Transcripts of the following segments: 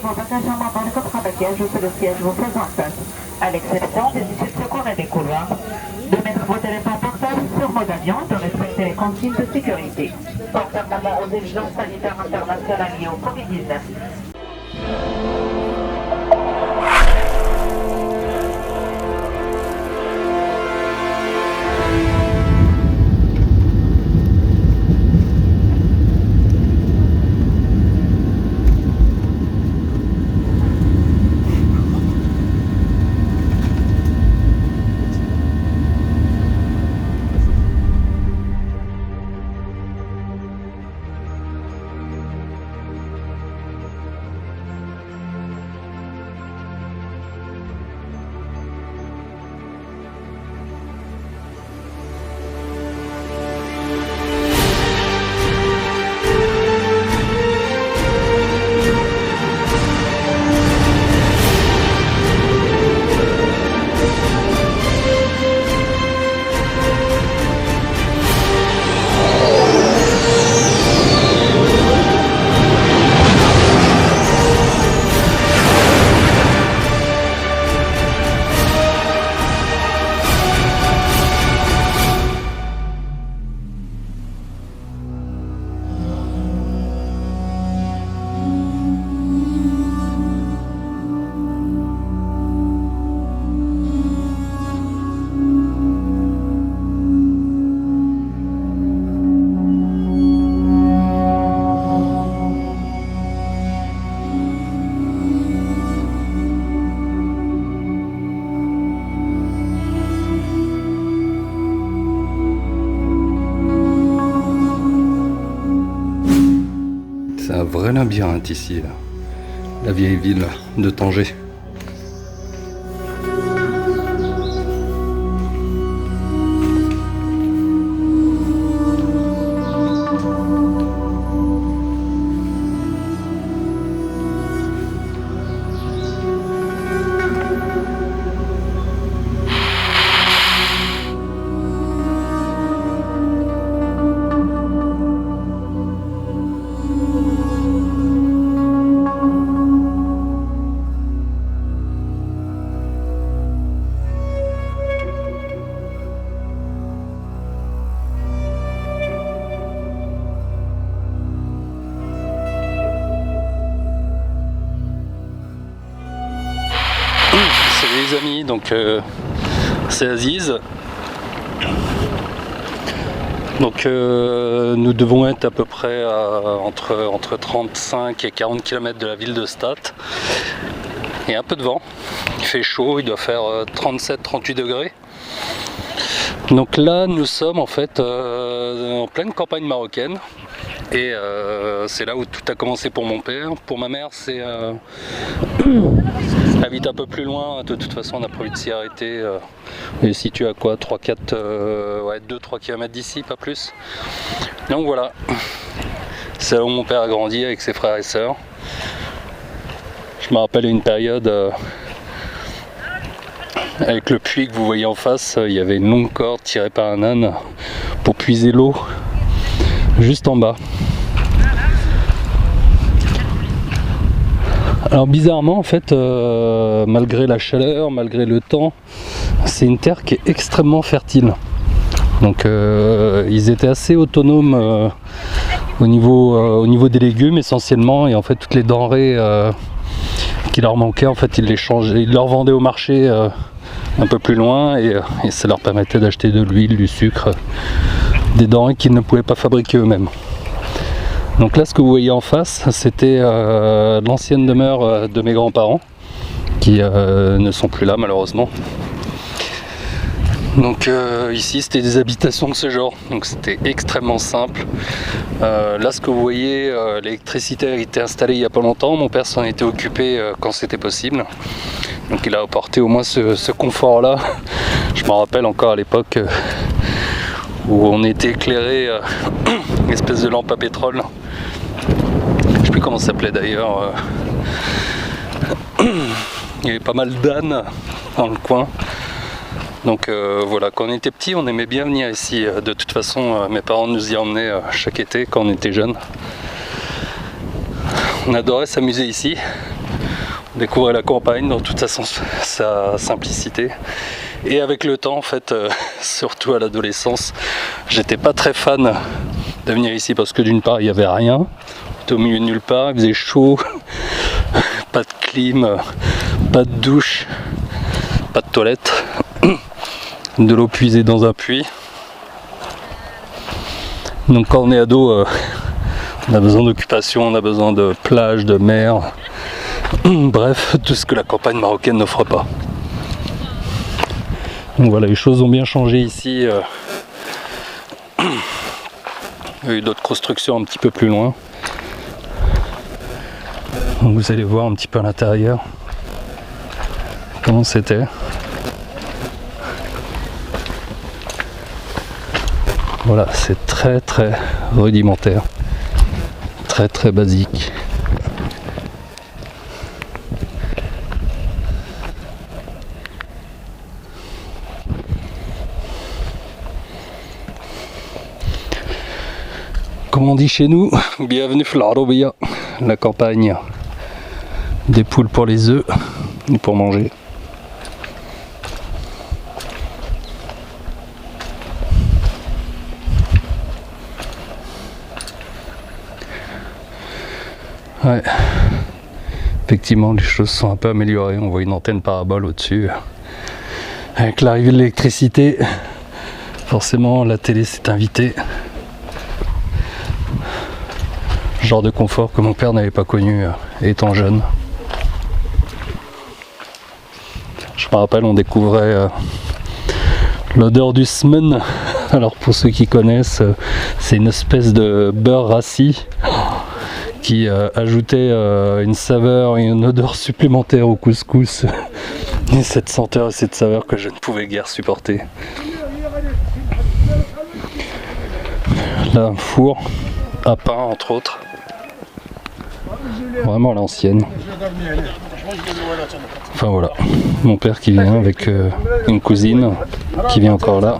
vos bagages en main dans le coffre-bagages ou sur le siège vous faisant face. À l'exception des issues de secours et des couloirs. De mettre vos téléphones portables sur mode avion et de respecter les consignes de sécurité. Conformément aux exigences sanitaires internationales liées au Covid-19. C'est un vrai labyrinthe ici, la vieille ville de Tanger. Salut les amis, donc c'est Aziz. Donc nous devons être à peu près entre 35 et 40 km de la ville de Stade. Il y a un peu de vent, il fait chaud, il doit faire 37-38 degrés. Donc là nous sommes en fait en pleine campagne marocaine. Et c'est là où tout a commencé pour mon père. Pour ma mère, c'est elle habite un peu plus loin. De toute façon, on a prévu de s'y arrêter. Elle est située à quoi 2-3 km d'ici, pas plus. Donc voilà, c'est là où mon père a grandi avec ses frères et sœurs. Je me rappelle une période avec le puits que vous voyez en face, il y avait une longue corde tirée par un âne pour puiser l'eau juste en bas. Alors bizarrement en fait, malgré la chaleur, malgré le temps, c'est une terre qui est extrêmement fertile. Donc ils étaient assez autonomes au niveau des légumes essentiellement, et en fait toutes les denrées qui leur manquaient, en fait ils les changeaient, ils leur vendaient au marché un peu plus loin, et ça leur permettait d'acheter de l'huile, du sucre, des denrées qu'ils ne pouvaient pas fabriquer eux-mêmes. Donc là, ce que vous voyez en face, c'était l'ancienne demeure de mes grands-parents, qui ne sont plus là malheureusement. Donc ici, c'était des habitations de ce genre, donc c'était extrêmement simple. Là, ce que vous voyez, l'électricité a été installée il n'y a pas longtemps. Mon père s'en était occupé quand c'était possible. Donc il a apporté au moins ce confort-là. Je me rappelle encore à l'époque où on était éclairé, une espèce de lampe à pétrole. Je sais plus comment ça s'appelait d'ailleurs. Il y avait pas mal d'ânes dans le coin. Donc voilà, quand on était petit, on aimait bien venir ici. De toute façon, mes parents nous y emmenaient chaque été quand on était jeunes. On adorait s'amuser ici. découvrir la campagne dans toute sa simplicité. Et avec le temps, en fait, surtout à l'adolescence, j'étais pas très fan de venir ici parce que d'une part, il n'y avait rien, on était au milieu de nulle part, il faisait chaud, pas de clim, pas de douche, pas de toilette, de l'eau puisée dans un puits. Donc quand on est ado, on a besoin d'occupation, on a besoin de plage, de mer, bref, tout ce que la campagne marocaine n'offre pas. Donc voilà, les choses ont bien changé ici. Il y a eu d'autres constructions un petit peu plus loin. Donc vous allez voir un petit peu à l'intérieur comment c'était. Voilà, c'est très très rudimentaire, très très basique. Comme on dit chez nous, bienvenue dans l'Arabia, la campagne. Des poules pour les œufs et pour manger. Ouais, effectivement, les choses sont un peu améliorées. On voit une antenne parabole au-dessus. Avec l'arrivée de l'électricité, forcément, la télé s'est invitée. Genre de confort que mon père n'avait pas connu étant jeune. Je me rappelle, on découvrait l'odeur du smen. Alors pour ceux qui connaissent, c'est une espèce de beurre rassis qui ajoutait une saveur et une odeur supplémentaire au couscous. Et cette senteur et cette saveur que je ne pouvais guère supporter. Là, un four à pain entre autres. Vraiment à l'ancienne. Enfin voilà, mon père qui vient avec une cousine qui vient encore là.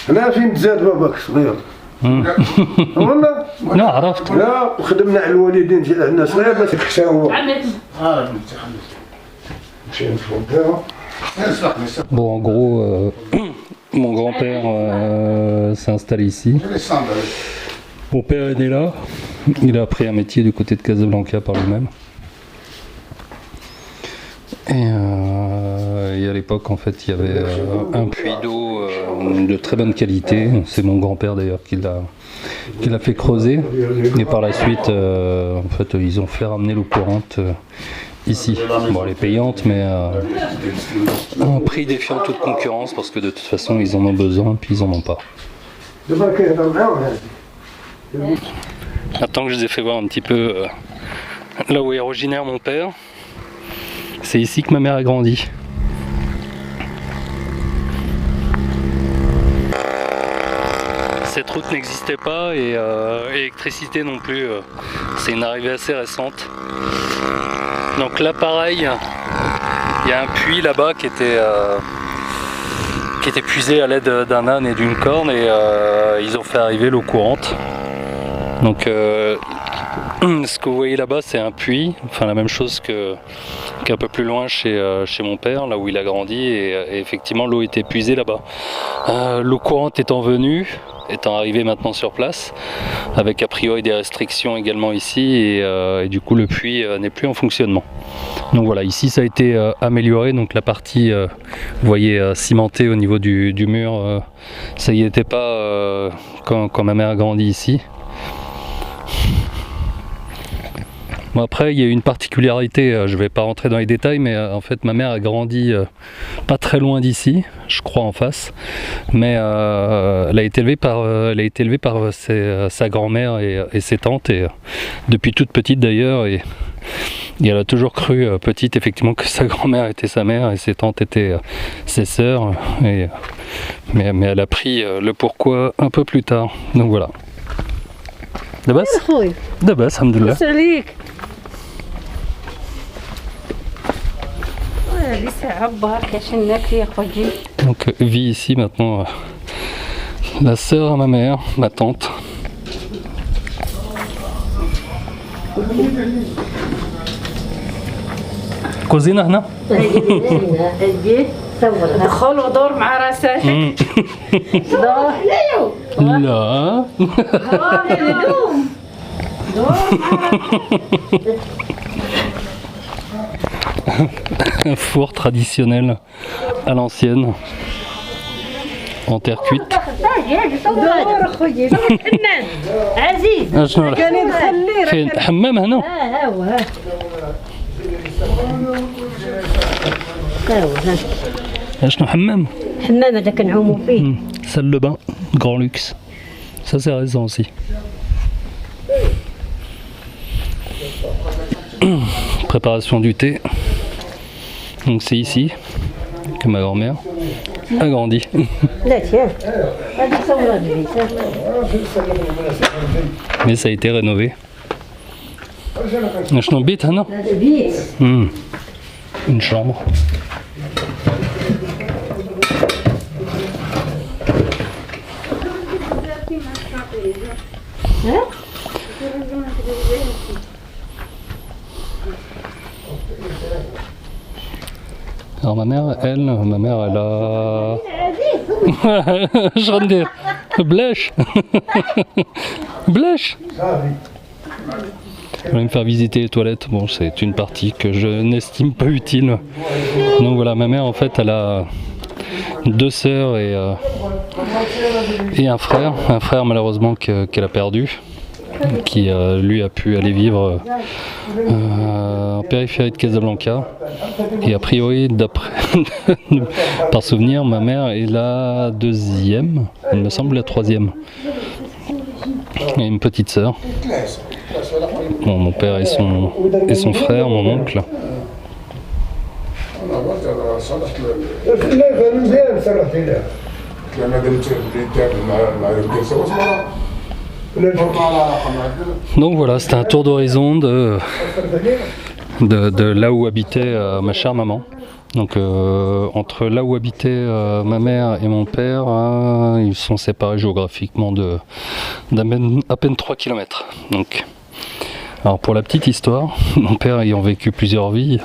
هنا فين تزاد باباك صغير والله لا عرفت لا خدمنا على الوالدين عندنا صغير بس خشاو Bon, en gros, mon grand-père s'est installé ici. Mon père est né là. Il a appris un métier du côté de Casablanca par lui-même. Et à l'époque, en fait, il y avait un puits d'eau de très bonne qualité. C'est mon grand-père d'ailleurs qui l'a fait creuser. Et par la suite, en fait, ils ont fait ramener l'eau courante ici. Bon, elle est payante, mais à un prix défiant toute concurrence parce que de toute façon, ils en ont besoin, puis ils en ont pas. Maintenant que je vous ai fait voir un petit peu là où est originaire mon père, c'est ici que ma mère a grandi. Cette route n'existait pas et l'électricité non plus. C'est une arrivée assez récente. Donc là pareil, il y a un puits là-bas qui était puisé à l'aide d'un âne et d'une corne et ils ont fait arriver l'eau courante. Donc ce que vous voyez là-bas c'est un puits, enfin la même chose qu'un peu plus loin chez mon père, là où il a grandi et effectivement l'eau était puisée là-bas. L'eau courante étant arrivée maintenant sur place, avec a priori des restrictions également ici et du coup le puits n'est plus en fonctionnement. Donc voilà, ici ça a été amélioré, donc la partie vous voyez cimentée au niveau du mur, ça y était pas quand ma mère a grandi ici. Bon après il y a eu une particularité, je vais pas rentrer dans les détails, mais en fait ma mère a grandi pas très loin d'ici, je crois en face, mais elle a été élevée par sa grand-mère et ses tantes, et depuis toute petite d'ailleurs, et elle a toujours cru petite effectivement que sa grand-mère était sa mère et ses tantes étaient ses sœurs, mais elle a pris le pourquoi un peu plus tard, donc voilà. لاباس؟ خويا لاباس الحمد لله. لاباس عليك. هذه ساعة برك عشانك يا خويا. Donc vit ici maintenant la sœur à ma mère, ma tante. كوزينة هنا؟ هدي صور دخل ودور مع راسك. دور لا. Un four traditionnel à l'ancienne, en terre cuite. دور خويا حنان عزيز. شنو كان يدخل لي كاين حمام هنا؟ ها هو ها هو شنو حمام؟ حمام هذا كنعوموا فيه. Salle de bain, grand luxe. Ça c'est récent aussi. Préparation du thé. Donc c'est ici que ma grand-mère a grandi. لا تياه هذه صورة البيت. Mais ça a été rénové. شنو بيت هنا؟ هذا بيت. Une chambre. Alors ma mère, elle a... Je vais dire, blèche. Blèche. Je vais me faire visiter les toilettes. Bon, c'est une partie que je n'estime pas utile. Donc voilà, ma mère en fait, elle a 2 sœurs et un frère. Un frère malheureusement qu'elle a perdu, qui lui a pu aller vivre en périphérie de Casablanca. Et a priori, d'après par souvenir, ma mère est la 2e, il me semble la 3e. Et une petite sœur. Bon, mon père et son frère, mon oncle. Donc voilà, c'était un tour d'horizon de là où habitait ma chère maman. Donc entre là où habitait ma mère et mon père, ils sont séparés géographiquement d'à peine 3 km. Donc, alors pour la petite histoire, mon père ayant vécu plusieurs vies,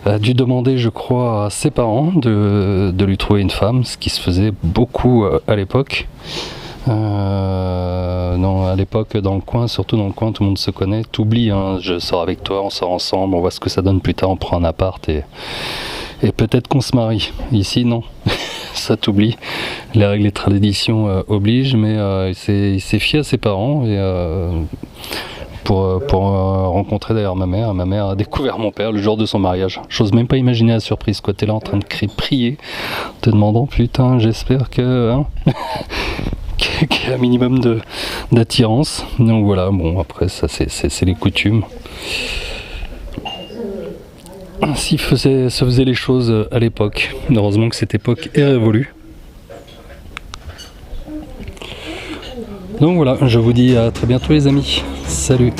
a dû demander, je crois, à ses parents de lui trouver une femme, ce qui se faisait beaucoup à l'époque. À l'époque, dans le coin, surtout dans le coin, tout le monde se connaît. T'oublies, hein, je sors avec toi, on sort ensemble, on voit ce que ça donne plus tard, on prend un appart et peut-être qu'on se marie. Ici, non, ça t'oublie. Les règles et traditions obligent, mais il s'est fié à ses parents et pour rencontrer d'ailleurs ma mère. Ma mère a découvert mon père le jour de son mariage. J'ose même pas imaginer la surprise, quoi. T'es là en train de prier, te demandant, putain, j'espère que... Hein qu'il y a un minimum d'attirance. Donc voilà, bon après ça c'est les coutumes. Ainsi se faisaient les choses à l'époque. Heureusement que cette époque est révolue. Donc voilà, je vous dis à très bientôt les amis. Salut.